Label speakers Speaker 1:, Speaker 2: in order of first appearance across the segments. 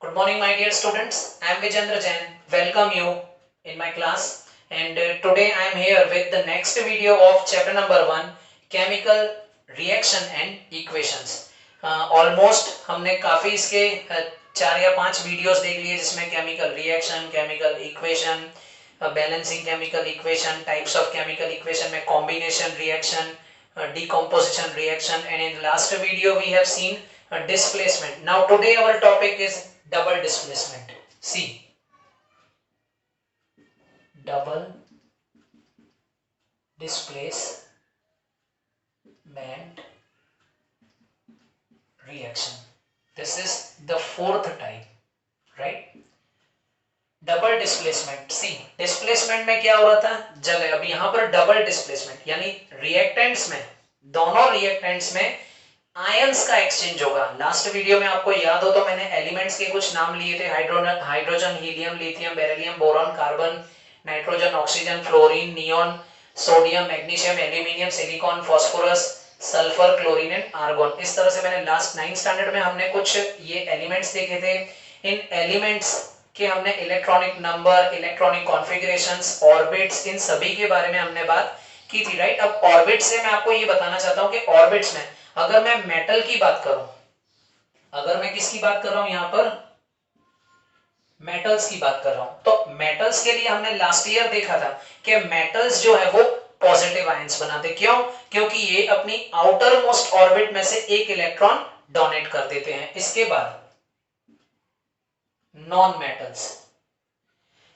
Speaker 1: Good morning, my dear students. I am Vijendra Jain. Welcome you in my class. And today I am here with the next video of chapter number 1, Chemical Reaction and Equations. Almost हमने काफी इसके 4 या 5 videos देख लिए जिसमें chemical reaction, chemical equation, balancing chemical equation, types of chemical equation में combination reaction, decomposition reaction, and in the last video we have seen displacement. Now today our topic is double displacement. See, double displacement reaction. This is the fourth type, right? Double displacement. See, displacement में क्या हो रहा था, जगह. अब यहां पर double displacement यानी रिएक्टेंट्स में, दोनों रिएक्टेंट्स में आयंस का एक्सचेंज होगा. लास्ट वीडियो में आपको याद हो तो मैंने एलिमेंट्स के कुछ नाम लिए थे. Hydrogen, helium, lithium, beryllium, boron, carbon, nitrogen, oxygen, fluorine, neon, sodium, magnesium, aluminium, silicon, phosphorus, sulphur, chlorine and argon. इस तरह से मैंने लास्ट 9th स्टैंडर्ड में हमने कुछ ये एलिमेंट्स देखे थे. इन एलिमेंट्स कि हमने electronic number, electronic configurations, orbits, इन सभी के बारे में हमने बात की थी, राइट. अब ऑर्बिट से मैं आपको ये बताना चाहता हूं कि ऑर्बिट्स में अगर मैं मेटल की बात करूं, अगर मैं किसकी बात कर रहा हूं, यहां पर मेटल्स की बात कर रहा हूं, तो मेटल्स के लिए हमने लास्ट ईयर देखा था कि मेटल्स जो है वो पॉजिटिव आयंस बनाते. क्यों? क्योंकि ये अपनी आउटर मोस्ट ऑर्बिट में से एक इलेक्ट्रॉन डोनेट कर देते हैं. इसके बाद नॉन मेटल्स,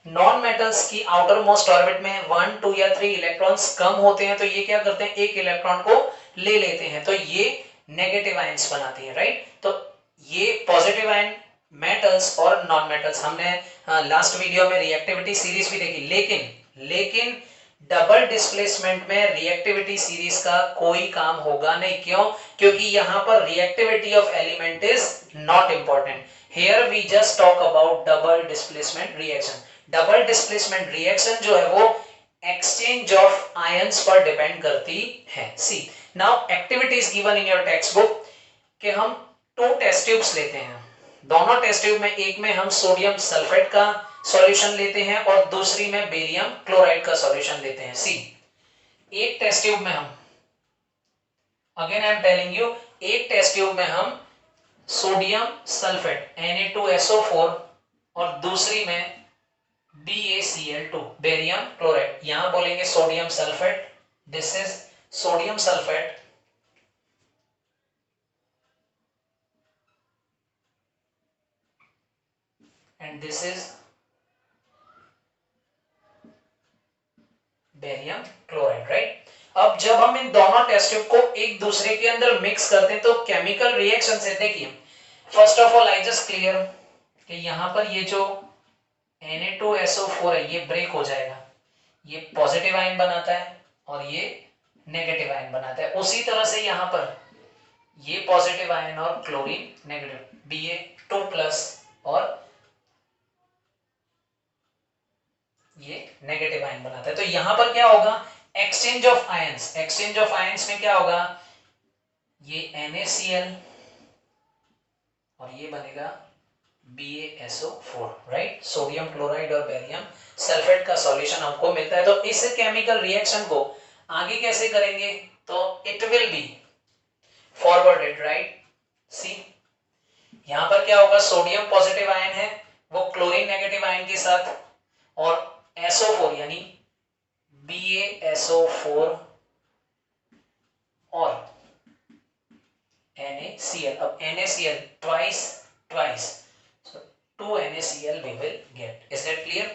Speaker 1: नॉन मेटल्स की आउटर मोस्ट ऑर्बिट में 1, 2 या 3 इलेक्ट्रॉन्स कम होते हैं, तो ये क्या करते हैं, एक इलेक्ट्रॉन को ले लेते हैं, तो ये नेगेटिव आयंस बनाती है, राइट. तो ये पॉजिटिव आयन मेटल्स और नॉन मेटल्स. हमने लास्ट वीडियो में रिएक्टिविटी सीरीज भी देखी, लेकिन डबल डिस्प्लेसमेंट में रिएक्टिविटी सीरीज का कोई काम होगा नहीं. क्यों? क्योंकि यहां पर reactivity of element is not important. Here we just talk about double displacement reaction. Double displacement reaction जो है वो exchange of ions पर depend करती है. See, now activities given in your textbook कि हम 2 टेस्ट ट्यूब्स लेते हैं. दोनों टेस्ट ट्यूब में एक में हम सोडियम सल्फेट का सॉल्यूशन लेते हैं और दूसरी में बेरियम क्लोराइड का सॉल्यूशन लेते हैं. See, एक टेस्ट ट्यूब में हम, again I am telling you, एक टेस्ट ट्यूब में हम सोडियम सल्फेट Na2SO4 और दूसरी में BaCl2 बेरियम क्लोराइड. यहां बोलेंगे sodium sulphate, this is sodium sulphate, and this is barium chloride, right. अब जब हम इन दोनों टेस्ट ट्यूब को एक दूसरे के अंदर मिक्स करते हैं तो केमिकल रिएक्शन से, देखिए, first of all I just clear कि यहां पर ये जो Na2SO4 है ये ब्रेक हो जाएगा, ये पॉजिटिव आयन बनाता है और ये नेगेटिव आयन बनाता है. उसी तरह से यहां पर ये पॉजिटिव आयन और क्लोरीन नेगेटिव, Ba2+ और ये नेगेटिव आयन बनाता है. तो यहां पर क्या होगा, exchange of ions. Exchange of ions में क्या होगा, ये NaCl और ये बनेगा BaSO4, राइट. सोडियम क्लोराइड और बेरियम सल्फेट का सॉल्यूशन हमको मिलता है. तो इस केमिकल रिएक्शन को आगे कैसे करेंगे, तो it will be forwarded, right. See, यहां पर क्या होगा, सोडियम पॉजिटिव आयन है वो क्लोरीन नेगेटिव आयन के साथ, और SO4 यानी BaSO4 और NaCl. अब NaCl twice, so 2 NaCl we will get. Is that clear?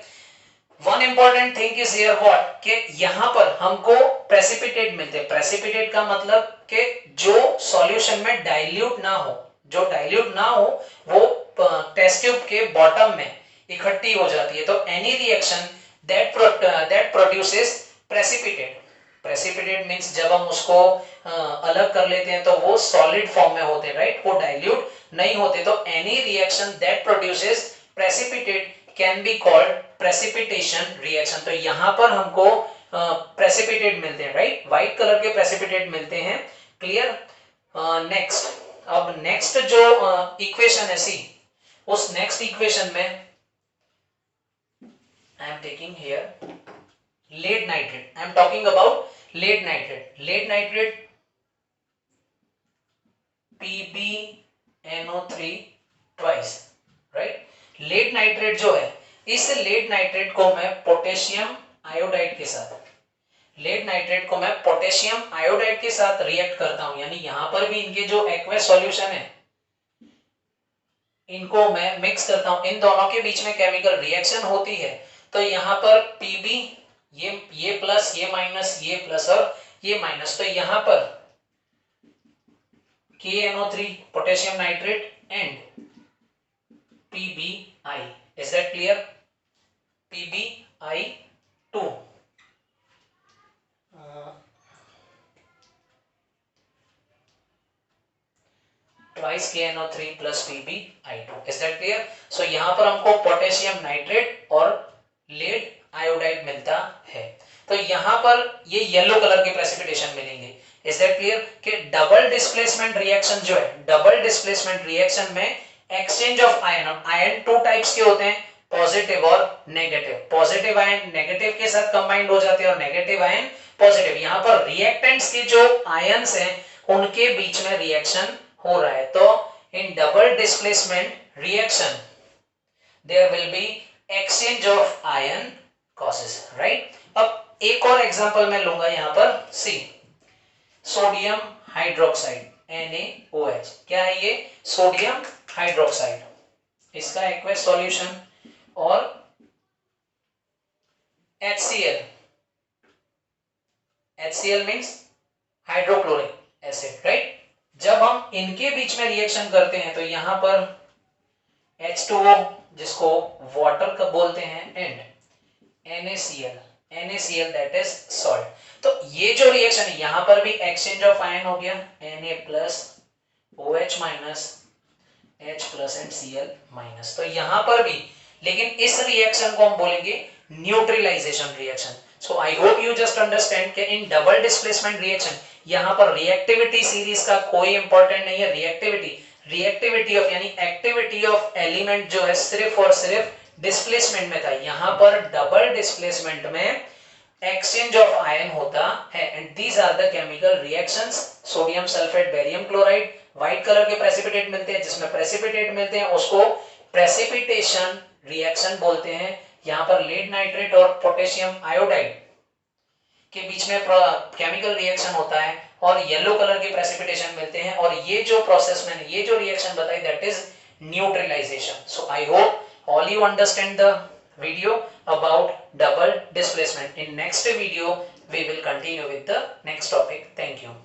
Speaker 1: One important thing is here what, कि यहां पर हमको प्रेसिपिटेट मिलते हैं. प्रेसिपिटेट का मतलब कि जो सॉल्यूशन में डाइल्यूट ना हो, जो डाइल्यूट ना हो वो टेस्ट ट्यूब के बॉटम में इकट्ठी हो जाती है. तो any reaction that produces precipitate. Precipitate means जब हम उसको अलग कर लेते हैं तो वो सॉलिड फॉर्म में होते हैं, राइट, वो डाइल्यूट नहीं होते. तो any reaction that produces precipitate can be called precipitation reaction. तो यहां पर हमको precipitate मिलते हैं, राइट, व्हाइट कलर के precipitate मिलते हैं. क्लियर? नेक्स्ट, अब नेक्स्ट जो इक्वेशन है सी, उस नेक्स्ट इक्वेशन में I am taking here lead nitrate. I am talking about lead nitrate. Lead nitrate PbNO3 twice, right? lead nitrate जो है, इस lead nitrate को मैं पोटेशियम आयोडाइड के साथ रिएक्ट करता हूं, यानी यहां पर भी इनके जो एक्वस सॉल्यूशन है इनको मैं मिक्स करता हूं, इन दोनों के बीच में केमिकल रिएक्शन होती है, तो यहां पर Pb ये प्लस, ये माइनस, ये प्लस और ये माइनस, तो यहां पर KNO3 potassium nitrate and PbI. Is that clear? PbI2 twice KNO3 plus PbI2. Is that clear? So यहां पर हमको पोटेशियम नाइट्रेट और लेड आयोडाइड मिलता है, तो यहां पर ये येलो कलर के प्रेसिपिटेशन मिलेंगे. इज दैट क्लियर कि डबल डिस्प्लेसमेंट रिएक्शन जो है, डबल डिस्प्लेसमेंट रिएक्शन में exchange of ion, ion two types के होते हैं, पॉजिटिव और नेगेटिव. पॉजिटिव आयन नेगेटिव के साथ कंबाइंड हो जाते हैं और नेगेटिव आयन पॉजिटिव. यहां पर रिएक्टेंट्स के जो आयन्स हैं उनके बीच में रिएक्शन हो रहा है, तो in double displacement reaction there will be exchange of ion causes, right? अब एक और एग्जांपल मैं लूंगा यहां पर, सी सोडियम हाइड्रोक्साइड NaOH. क्या है ये? Sodium hydroxide. इसका एक्वस सॉल्यूशन और HCl means hydrochloric acid, right? जब हम इनके बीच में रिएक्शन करते हैं तो यहां पर H2O जिसको वाटर का बोलते हैं and NaCl that is salt. तो ये जो रिएक्शन है यहां पर भी एक्सचेंज ऑफ आयन हो गया, Na plus OH minus H plus and Cl minus. तो यहां पर भी, लेकिन इस रिएक्शन को हम बोलेंगे neutralisation reaction. So I hope you just understand कि इन डबल डिस्प्लेसमेंट रिएक्शन यहां पर रिएक्टिविटी सीरीज का कोई इंपॉर्टेंट नहीं है. रिएक्टिविटी ऑफ यानी एक्टिविटी ऑफ एलिमेंट जो है सिर्फ और सिर्फ डिस्प्लेसमेंट में था. यहां पर डबल डिस्प्लेसमेंट में एक्सचेंज ऑफ आयन होता है and these are the chemical reactions. Sodium sulphate barium chloride, white colour के प्रेसिपिटेट मिलते हैं, जिसमें प्रेसिपिटेट मिलते हैं उसको प्रेसिपिटेशन रिएक्शन बोलते हैं. यहां पर लेड नाइट्रेट और पोटेशियम आयोडाइड के बीच में केमिकल रिएक्शन होता है और येलो कलर के प्रेसिपिटेशन मिलते हैं, और ये जो प्रोसेस मैंने ये जो रिएक्शन बताई that is neutralisation. So I hope all you understand the video about double displacement. In next video we will continue with the next topic. Thank you.